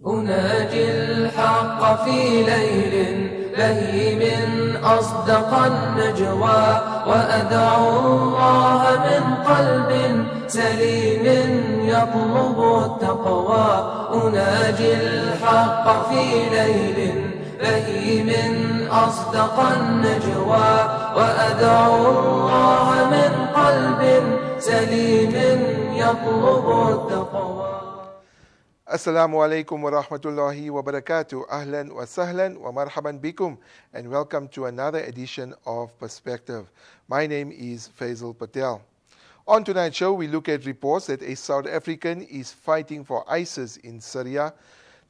أناجي الحق في ليل بهيم أصدق النجوى وأدعو الله من قلب سليم يطلب التقوى أناجي الحق في ليل بهيم أصدق النجوى وأدعو الله من قلب سليم يطلب التقوى. Assalamu alaikum wa rahmatullahi wa barakatuh. Ahlan wa sahlan wa marhaban bikum, and welcome to another edition of Perspective. My name is Faizel Patel. On tonight's show, we look at reports that a South African is fighting for ISIS in Syria,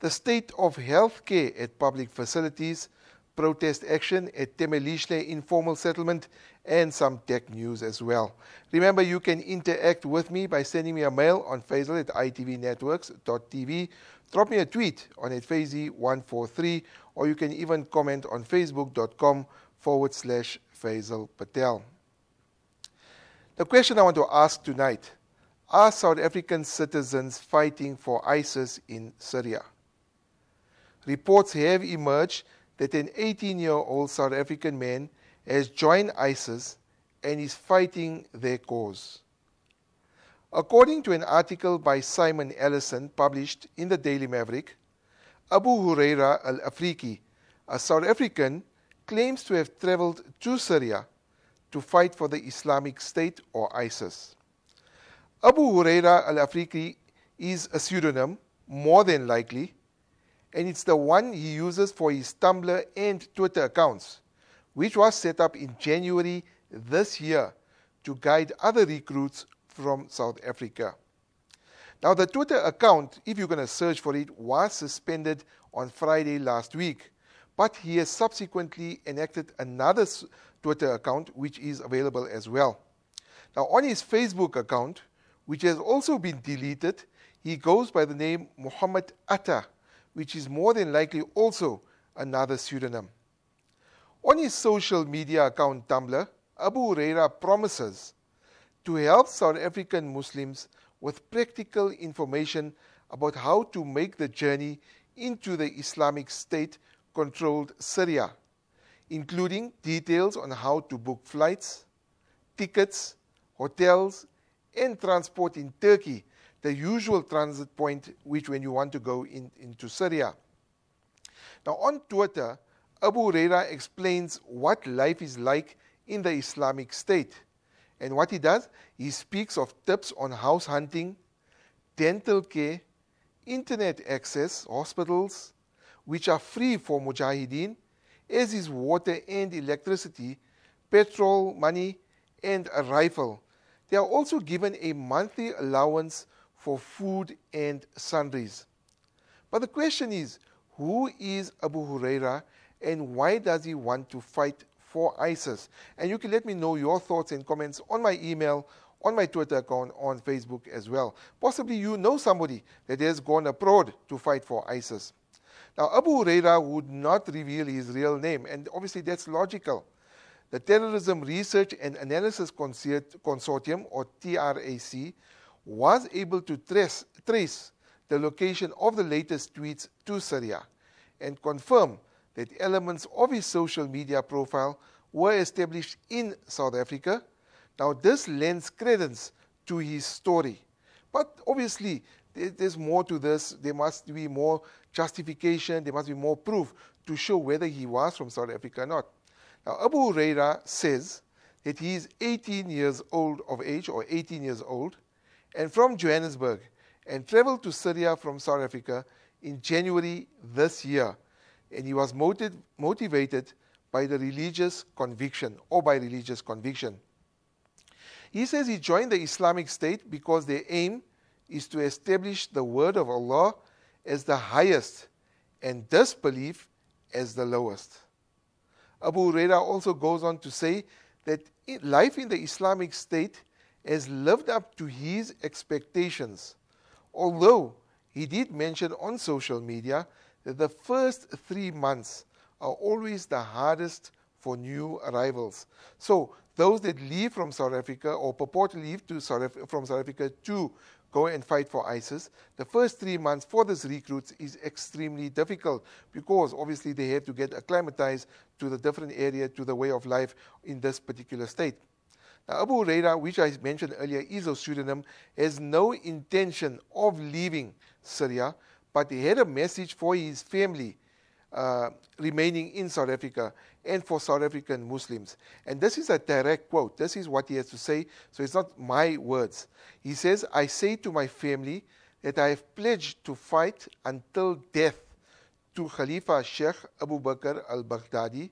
the state of healthcare at public facilities, protest action at Temelishle informal settlement, and some tech news as well. Remember, you can interact with me by sending me a mail on Faizel at itvnetworks.tv, drop me a tweet on @Faizi143, or you can even comment on facebook.com/Faizel Patel. The question I want to ask tonight: are South African citizens fighting for ISIS in Syria? Reports have emerged that an 18-year-old South African man has joined ISIS and is fighting their cause. According to an article by Simon Ellison published in the Daily Maverick, Abu Huraira al-Afriqi, a South African, claims to have traveled to Syria to fight for the Islamic State or ISIS. Abu Huraira al-Afriqi is a pseudonym, more than likely, and it's the one he uses for his Tumblr and Twitter accounts, which was set up in January this year to guide other recruits from South Africa. Now, the Twitter account, if you're going to search for it, was suspended on Friday last week, but he has subsequently enacted another Twitter account, which is available as well. Now, on his Facebook account, which has also been deleted, he goes by the name Muhammad Atta, which is more than likely also another pseudonym. On his social media account Tumblr, Abu Huraira promises to help South African Muslims with practical information about how to make the journey into the Islamic State-controlled Syria, including details on how to book flights, tickets, hotels, and transport in Turkey, the usual transit point when you want to go into Syria. Now, on Twitter, Abu Huraira explains what life is like in the Islamic State. And what he does, he speaks of tips on house hunting, dental care, internet access, hospitals, which are free for mujahideen, as is water and electricity, petrol, money, and a rifle. They are also given a monthly allowance for food and sundries. But the question is, who is Abu Huraira and why does he want to fight for ISIS? And you can let me know your thoughts and comments on my email, on my Twitter account, on Facebook as well. Possibly you know somebody that has gone abroad to fight for ISIS. Now, Abu Huraira would not reveal his real name, and obviously that's logical. The Terrorism Research and Analysis Consortium, or TRAC, was able to trace the location of the latest tweets to Syria and confirm that elements of his social media profile were established in South Africa. Now, this lends credence to his story. But obviously, there's more to this. There must be more justification. There must be more proof to show whether he was from South Africa or not. Now, Abu Huraira says that he is 18 years old of age, or 18 years old, and from Johannesburg, and traveled to Syria from South Africa in January this year. And he was motivated by the religious conviction, or by religious conviction. He says he joined the Islamic State because their aim is to establish the word of Allah as the highest and disbelief as the lowest. Abu Huraira also goes on to say that life in the Islamic State has lived up to his expectations, although he did mention on social media that the first 3 months are always the hardest for new arrivals. So those that leave from South Africa or purport to leave from South Africa to go and fight for ISIS, the first 3 months for these recruits is extremely difficult because obviously they have to get acclimatized to the different area, to the way of life in this particular state. Now, Abu Huraira, which I mentioned earlier, is a pseudonym, has no intention of leaving Syria, but he had a message for his family remaining in South Africa and for South African Muslims. And this is a direct quote. This is what he has to say, so it's not my words. He says, "I say to my family that I have pledged to fight until death to Khalifa Sheikh Abu Bakr al-Baghdadi,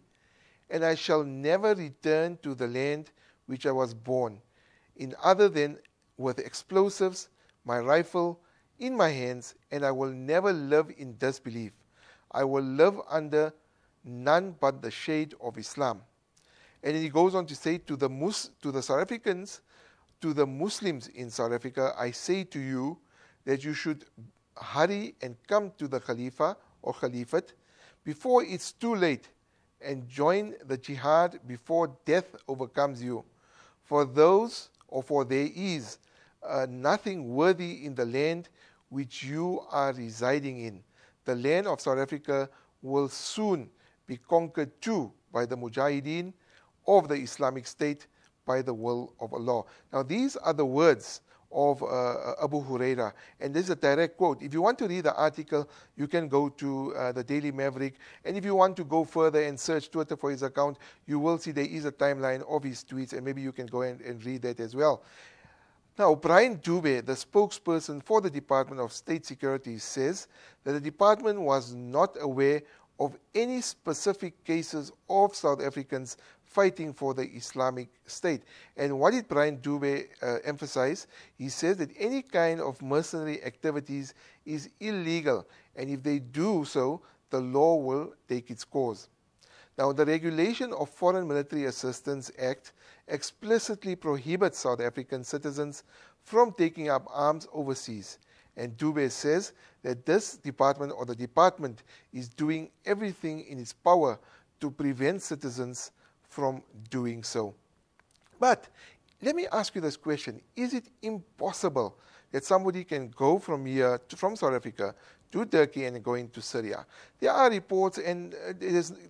and I shall never return to the land which I was born, in other than with explosives, my rifle in my hands, and I will never live in disbelief. I will live under none but the shade of Islam." And then he goes on to say, to the South Africans, to the Muslims in South Africa, I say to you that you should hurry and come to the Khalifa or Caliphate before it's too late, and join the jihad before death overcomes you. For there is nothing worthy in the land which you are residing in. The land of South Africa will soon be conquered too by the Mujahideen of the Islamic State by the will of Allah. Now these are the words of Abu Huraira, and this is a direct quote. If you want to read the article, you can go to the Daily Maverick, and if you want to go further and search Twitter for his account, you will see there is a timeline of his tweets, and maybe you can go and read that as well. Now, Brian Dube, the spokesperson for the Department of State Security, says that the department was not aware of any specific cases of South Africans fighting for the Islamic State. And what did Brian Dube emphasize? He says that any kind of mercenary activities is illegal, and if they do so, the law will take its course. Now, the Regulation of Foreign Military Assistance Act explicitly prohibits South African citizens from taking up arms overseas. And Dube says that this department, or the department, is doing everything in its power to prevent citizens from doing so. But let me ask you this question. Is it impossible that somebody can go from here, from South Africa, to Turkey and go into Syria? There are reports, and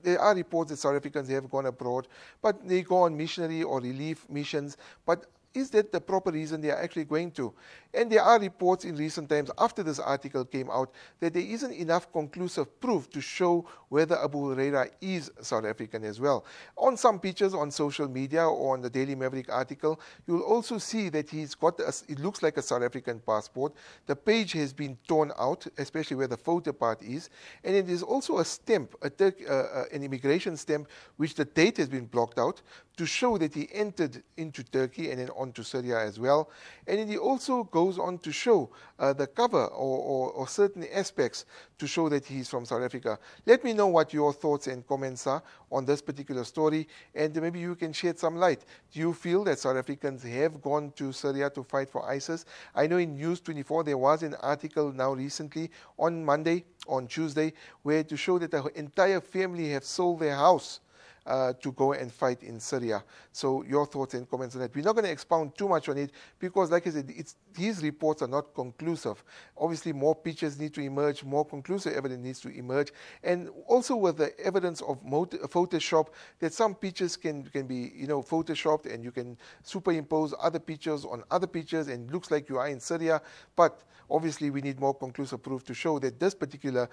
there are reports that South Africans have gone abroad, but they go on missionary or relief missions. But is that the proper reason they are actually going to? And there are reports in recent times, after this article came out, that there isn't enough conclusive proof to show whether Abu Huraira is South African as well. On some pictures on social media or on the Daily Maverick article, you'll also see that he's got, it looks like a South African passport. The page has been torn out, especially where the photo part is. And it is also a stamp, an immigration stamp, which the date has been blocked out, to show that he entered into Turkey and then on to Syria as well. And then he also goes on to show the cover or certain aspects to show that he's from South Africa. Let me know what your thoughts and comments are on this particular story, and maybe you can shed some light. Do you feel that South Africans have gone to Syria to fight for ISIS? I know in News 24 there was an article now recently on Tuesday, where to show that the entire family have sold their house to go and fight in Syria. So your thoughts and comments on that. We're not going to expound too much on it because, like I said, these reports are not conclusive. Obviously, more pictures need to emerge, more conclusive evidence needs to emerge, and also with the evidence of Photoshop, that some pictures can be, photoshopped, and you can superimpose other pictures on other pictures, and it looks like you are in Syria. But obviously, we need more conclusive proof to show that this particular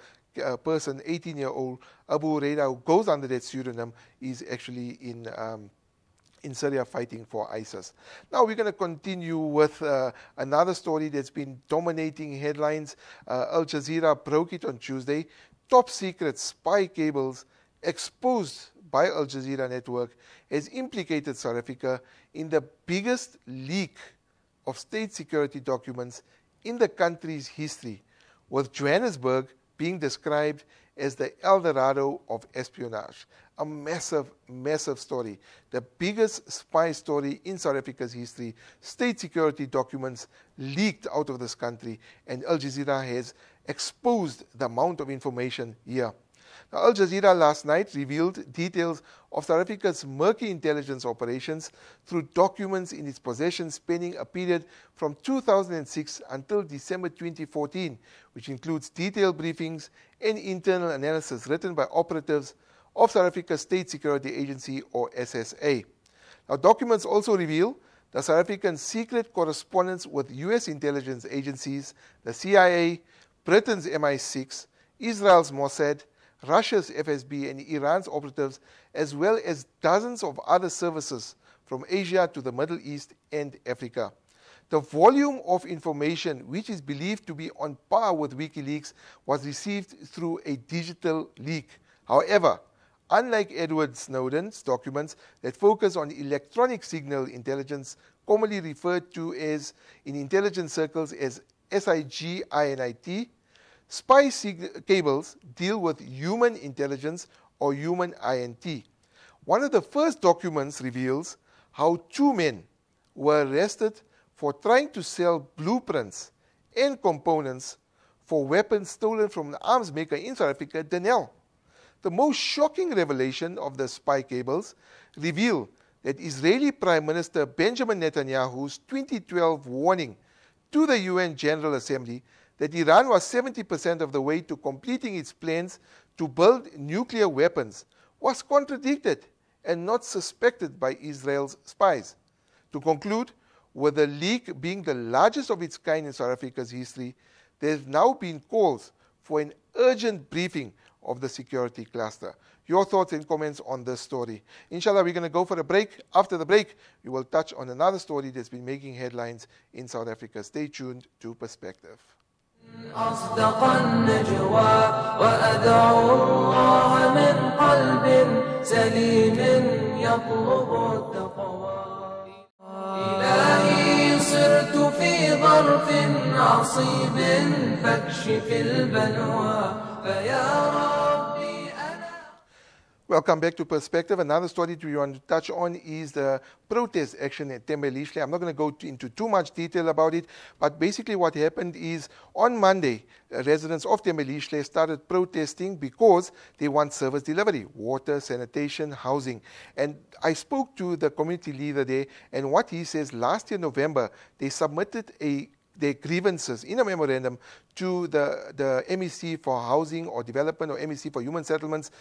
person, 18-year-old Abu Huraira, who goes under that pseudonym, is actually in Syria fighting for ISIS. Now we're going to continue with another story that's been dominating headlines. Al Jazeera broke it on Tuesday. Top secret spy cables exposed by Al Jazeera network has implicated South Africa in the biggest leak of state security documents in the country's history, with Johannesburg being described as the El Dorado of espionage. A massive, massive story. The biggest spy story in South Africa's history. State security documents leaked out of this country, and Al Jazeera has exposed the amount of information here. Now, Al Jazeera last night revealed details of South Africa's murky intelligence operations through documents in its possession spanning a period from 2006 until December 2014, which includes detailed briefings and internal analysis written by operatives of South Africa's State Security Agency, or SSA. Now, documents also reveal the South African secret correspondence with U.S. intelligence agencies, the CIA, Britain's MI6, Israel's Mossad, Russia's FSB, and Iran's operatives, as well as dozens of other services from Asia to the Middle East and Africa. The volume of information, which is believed to be on par with WikiLeaks, was received through a digital leak. However, unlike Edward Snowden's documents that focus on electronic signal intelligence, commonly referred to as in intelligence circles as SIGINIT, spy cables deal with human intelligence, or human INT. One of the first documents reveals how two men were arrested for trying to sell blueprints and components for weapons stolen from the arms maker in South Africa, Denel. The most shocking revelation of the spy cables reveal that Israeli Prime Minister Benjamin Netanyahu's 2012 warning to the UN General Assembly that Iran was 70% of the way to completing its plans to build nuclear weapons was contradicted and not suspected by Israel's spies. To conclude, with the leak being the largest of its kind in South Africa's history, there have now been calls for an urgent briefing of the security cluster. Your thoughts and comments on this story. Inshallah, we're going to go for a break. After the break, we will touch on another story that's been making headlines in South Africa. Stay tuned to Perspective. أصدق النجوى وأدعو الله من قلب سليم يطلب التقوى إلهي صرت في ظرف عصيب فاكشف البلوى فيا ربي أنا. Welcome back to Perspective. Another story that we want to touch on is the protest action at Thembelihle. I'm not going to go into too much detail about it, but basically what happened is on Monday, residents of Thembelihle started protesting because they want service delivery, water, sanitation, housing. And I spoke to the community leader there, and what he says, last year, November, they submitted their grievances in a memorandum to the MEC for Housing or Development, or MEC for Human Settlements,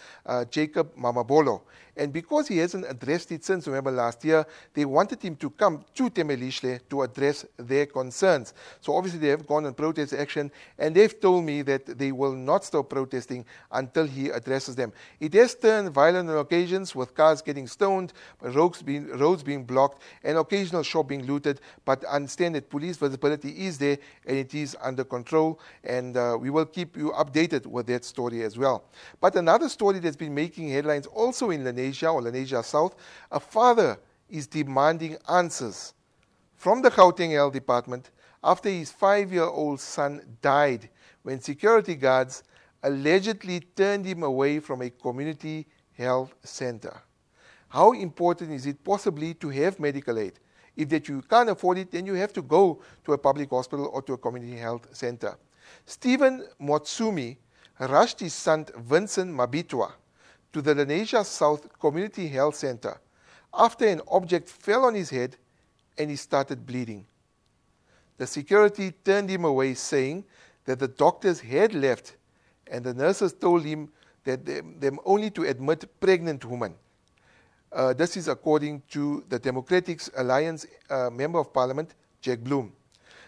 Jacob Mamabolo. And because he hasn't addressed it since November last year, they wanted him to come to Thembelihle to address their concerns. So obviously they have gone on protest action, and they've told me that they will not stop protesting until he addresses them. It has turned violent on occasions, with cars getting stoned, roads being blocked, and occasional shop being looted, but understand that police visibility is there and it is under control, and we will keep you updated with that story as well. But another story that's been making headlines also in Lenasia, or Lenasia South, a father is demanding answers from the Gauteng Health Department after his 5-year-old son died when security guards allegedly turned him away from a community health center. How important is it possibly to have medical aid? If that you can't afford it, then you have to go to a public hospital or to a community health center. Stephen Motsumi rushed his son Vincent Mabitwa to the Lenasia South Community Health Center after an object fell on his head and he started bleeding. The security turned him away, saying that the doctors had left and the nurses told him that them only to admit pregnant women. This is according to the Democratic Alliance Member of Parliament, Jack Bloom.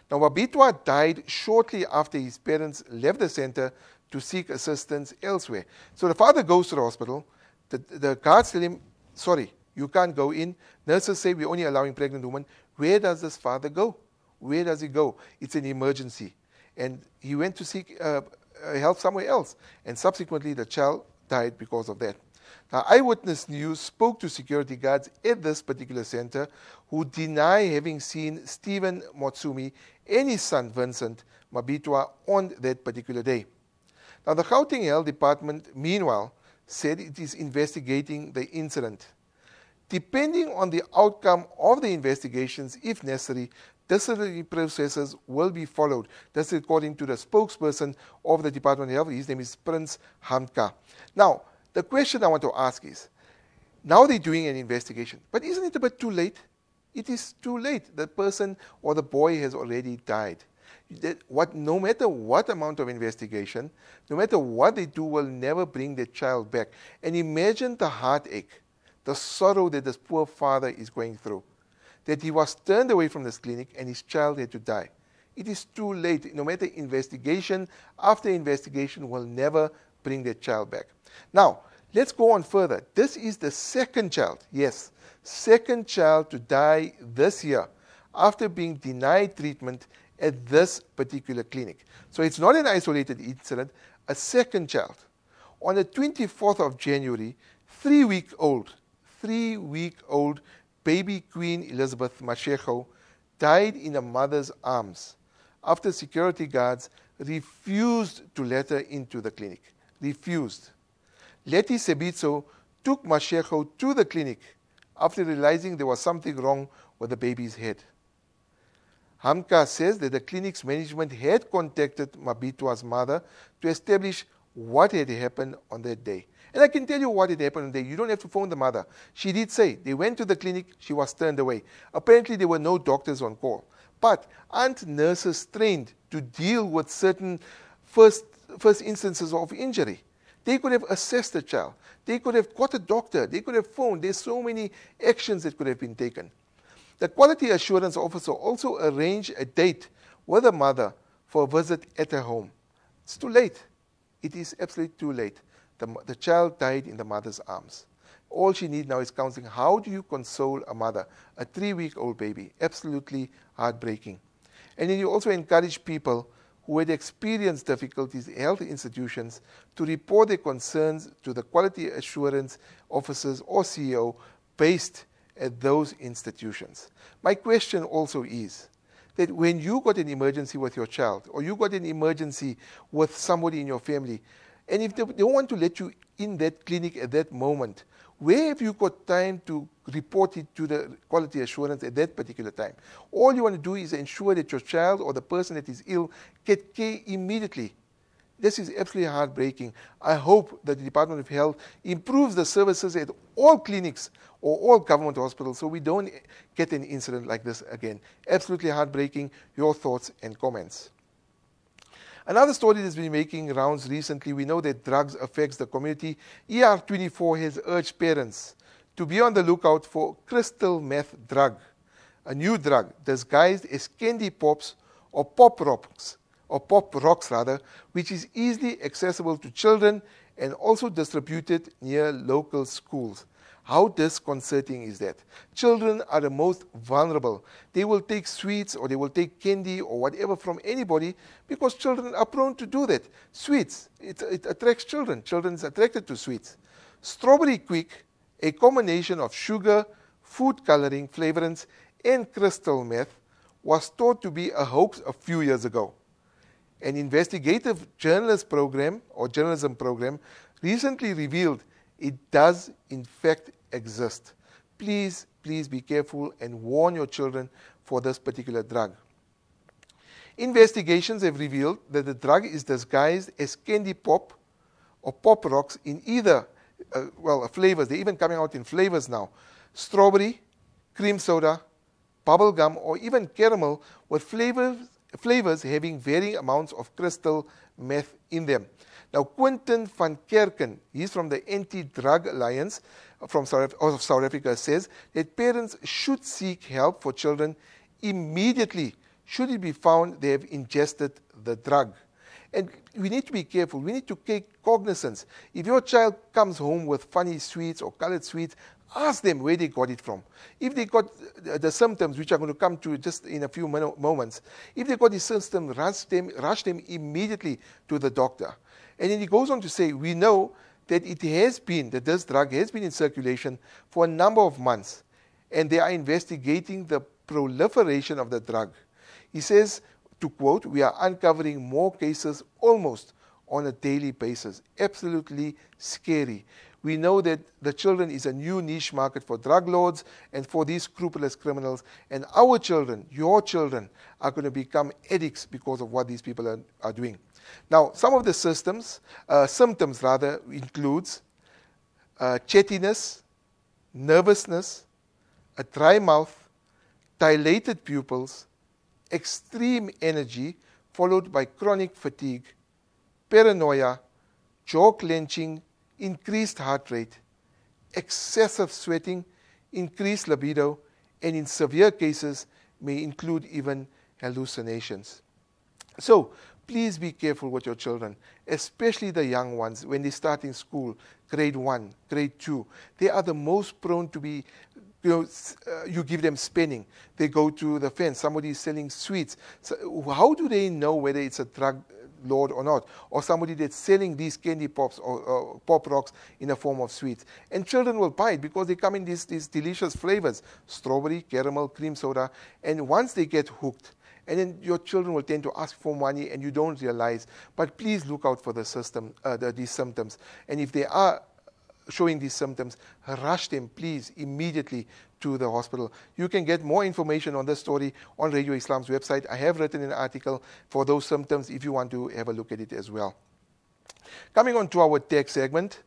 Now, Mabitwa died shortly after his parents left the center to seek assistance elsewhere. So the father goes to the hospital. The guards tell him, sorry, you can't go in. Nurses say we're only allowing pregnant women. Where does this father go? Where does he go? It's an emergency. And he went to seek help somewhere else. And subsequently, the child died because of that. Now, Eyewitness News spoke to security guards at this particular center who deny having seen Stephen Motsumi and his son Vincent Mabitwa on that particular day. Now, the Gauteng Health Department, meanwhile, said it is investigating the incident. Depending on the outcome of the investigations, if necessary, disciplinary processes will be followed. That's according to the spokesperson of the Department of Health. His name is Prince Hamka. Now, the question I want to ask is, now they're doing an investigation, but isn't it a bit too late? It is too late. The person or the boy has already died. No matter what amount of investigation, no matter what they do, will never bring the child back. And imagine the heartache, the sorrow that this poor father is going through, that he was turned away from this clinic and his child had to die. It is too late. No matter investigation after investigation will never bring that child back. Now, let's go on further. This is the second child, yes, second child to die this year after being denied treatment at this particular clinic. So it's not an isolated incident, a second child. On the 24th of January, 3-week-old baby Queen Elizabeth Mashego died in her mother's arms after security guards refused to let her into the clinic. Refused. Letty Sebitso took Mashego to the clinic after realizing there was something wrong with the baby's head. Hamka says that the clinic's management had contacted Mabitwa's mother to establish what had happened on that day. And I can tell you what had happened on that day. You don't have to phone the mother. She did say they went to the clinic, she was turned away. Apparently there were no doctors on call. But aren't nurses trained to deal with certain first instances of injury? They could have assessed the child. They could have got a doctor. They could have phoned. There's so many actions that could have been taken. The quality assurance officer also arranged a date with the mother for a visit at her home. It's too late. It is absolutely too late. The child died in the mother's arms. All she needs now is counseling. How do you console a mother, a 3-week-old baby? Absolutely heartbreaking. And then you also encourage people who had experienced difficulties in health institutions to report their concerns to the quality assurance officers or CEO based at those institutions. My question also is that when you got an emergency with your child or you got an emergency with somebody in your family, and if they don't want to let you in that clinic at that moment, where have you got time to report it to the quality assurance at that particular time? All you want to do is ensure that your child or the person that is ill get care immediately. This is absolutely heartbreaking. I hope that the Department of Health improves the services at all clinics or all government hospitals so we don't get an incident like this again. Absolutely heartbreaking. Your thoughts and comments. Another story that's been making rounds recently, we know that drugs affects the community. Ep04 has urged parents to be on the lookout for crystal meth drug, a new drug disguised as candy pops or pop rocks, which is easily accessible to children and also distributed near local schools. How disconcerting is that? Children are the most vulnerable. They will take sweets or they will take candy or whatever from anybody because children are prone to do that. Sweets, it attracts children. Children are attracted to sweets. Strawberry Quick, a combination of sugar, food coloring, flavorants, and crystal meth, was thought to be a hoax a few years ago. An investigative journalism program recently revealed it does in fact exist. Please be careful and warn your children for this particular drug. Investigations have revealed that the drug is disguised as candy pop or pop rocks in either, flavors. They're even coming out in flavors now. Strawberry, cream soda, bubble gum, or even caramel with flavors having varying amounts of crystal meth in them. Now, Quentin van Kerken, he's from the Anti-Drug Alliance of South Africa, says that parents should seek help for children immediately should it be found they have ingested the drug. And we need to be careful. We need to take cognizance. If your child comes home with funny sweets or colored sweets, ask them where they got it from. If they got the symptoms, which I'm going to come to just in a few moments, if they got the symptoms, rush them immediately to the doctor. And then he goes on to say, we know that this drug has been in circulation for a number of months, and they are investigating the proliferation of the drug. He says, to quote, we are uncovering more cases almost on a daily basis. Absolutely scary. We know that the children is a new niche market for drug lords and for these scrupulous criminals. And our children, your children, are going to become addicts because of what these people are doing. Now, some of the symptoms includes chattiness, nervousness, a dry mouth, dilated pupils, extreme energy, followed by chronic fatigue, paranoia, jaw clenching, increased heart rate, excessive sweating, increased libido, and in severe cases may include even hallucinations. So, please be careful with your children, especially the young ones when they start in school, grade 1, grade 2. They are the most prone to be, you give them spending. They go to the fence, somebody is selling sweets. So how do they know whether it's a drug lord or not? Or somebody that's selling these candy pops or pop rocks in a form of sweets. And children will buy it because they come in these delicious flavors, strawberry, caramel, cream soda. And once they get hooked, and then your children will tend to ask for money and you don't realize. But please look out for these symptoms. And if they are showing these symptoms, rush them, please, immediately to the hospital. You can get more information on this story on Radio Islam's website. I have written an article for those symptoms if you want to have a look at it as well. Coming on to our tech segment.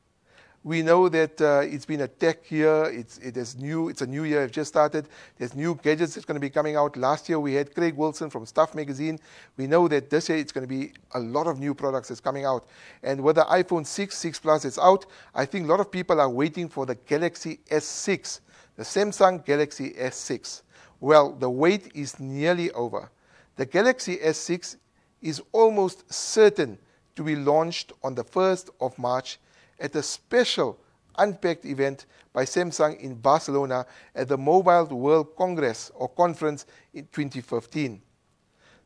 We know that it's been a tech year. It's a new year. It's just started. There's new gadgets that's going to be coming out. Last year we had Craig Wilson from Stuff Magazine. We know that this year it's going to be a lot of new products that's coming out. And with the iPhone 6 Plus is out, I think a lot of people are waiting for the Galaxy S6, the Samsung Galaxy S6. Well, the wait is nearly over. The Galaxy S6 is almost certain to be launched on the 1st of March at a special unpacked event by Samsung in Barcelona at the Mobile World Congress or Conference in 2015.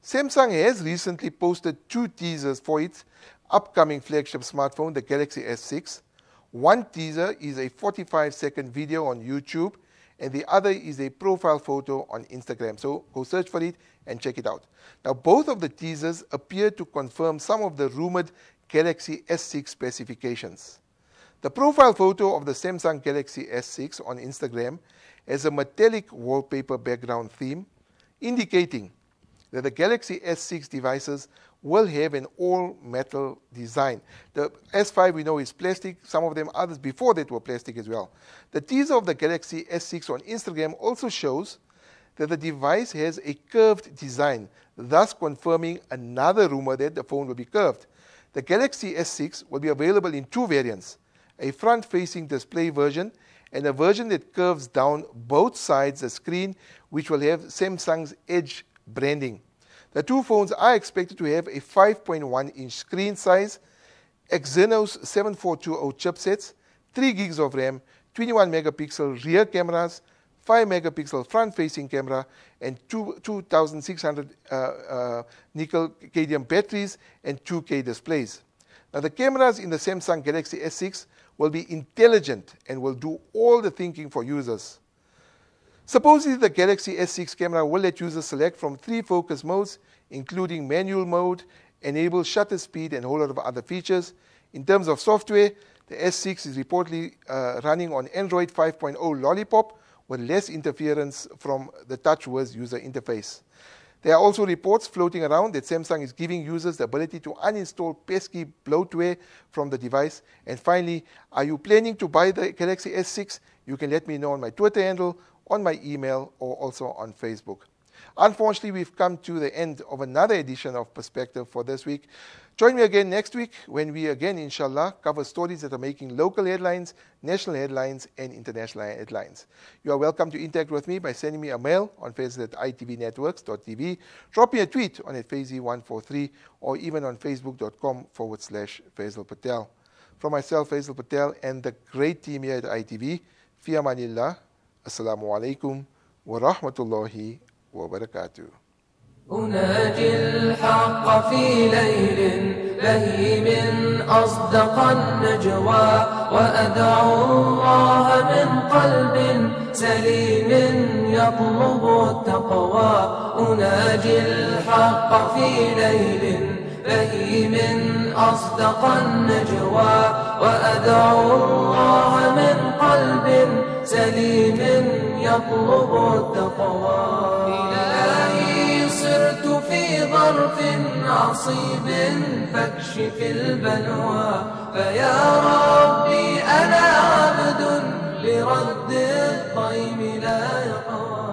Samsung has recently posted 2 teasers for its upcoming flagship smartphone, the Galaxy S6. One teaser is a 45-second video on YouTube, and the other is a profile photo on Instagram. So go search for it and check it out. Now, both of the teasers appear to confirm some of the rumored Galaxy S6 specifications. The profile photo of the Samsung Galaxy S6 on Instagram has a metallic wallpaper background theme, indicating that the Galaxy S6 devices will have an all-metal design. The S5 we know is plastic, some of them others before that were plastic as well. The teaser of the Galaxy S6 on Instagram also shows that the device has a curved design, thus confirming another rumor that the phone will be curved. The Galaxy S6 will be available in 2 variants, a front-facing display version and a version that curves down both sides of the screen, which will have Samsung's Edge branding. The 2 phones are expected to have a 5.1-inch screen size, Exynos 7420 chipsets, 3 gigs of RAM, 21-megapixel rear cameras, 5-megapixel front-facing camera, and 2,600 nickel-cadmium batteries and 2K displays. Now, the cameras in the Samsung Galaxy S6 will be intelligent and will do all the thinking for users. Supposedly, the Galaxy S6 camera will let users select from 3 focus modes, including manual mode, enable shutter speed, and a whole lot of other features. In terms of software, the S6 is reportedly running on Android 5.0 Lollipop with less interference from the TouchWiz user interface. There are also reports floating around that Samsung is giving users the ability to uninstall pesky bloatware from the device. And finally, are you planning to buy the Galaxy S6? You can let me know on my Twitter handle, on my email, or also on Facebook. Unfortunately, we've come to the end of another edition of Perspective for this week. Join me again next week when we again, inshallah, cover stories that are making local headlines, national headlines, and international headlines. You are welcome to interact with me by sending me a mail on Faizel at itvnetworks.tv, drop me a tweet on @Faizel143, or even on facebook.com/Faizel Patel. From myself, Faizel Patel, and the great team here at ITV, fi amanillah, assalamu alaikum wa rahmatullahi wa barakatuh. أناجي الحق في ليل بهيم أصدق النجوى وأدعو الله من قلب سليم يطلب التقوى أناجي الحق في ليل بهيم أصدق النجوى وأدعو الله من قلب سليم يطلب التقوى. إلهي صرت في ظرف عصيب فاكشف البلوى، فيا ربي أنا عبد لرد الضيم لا يقوى.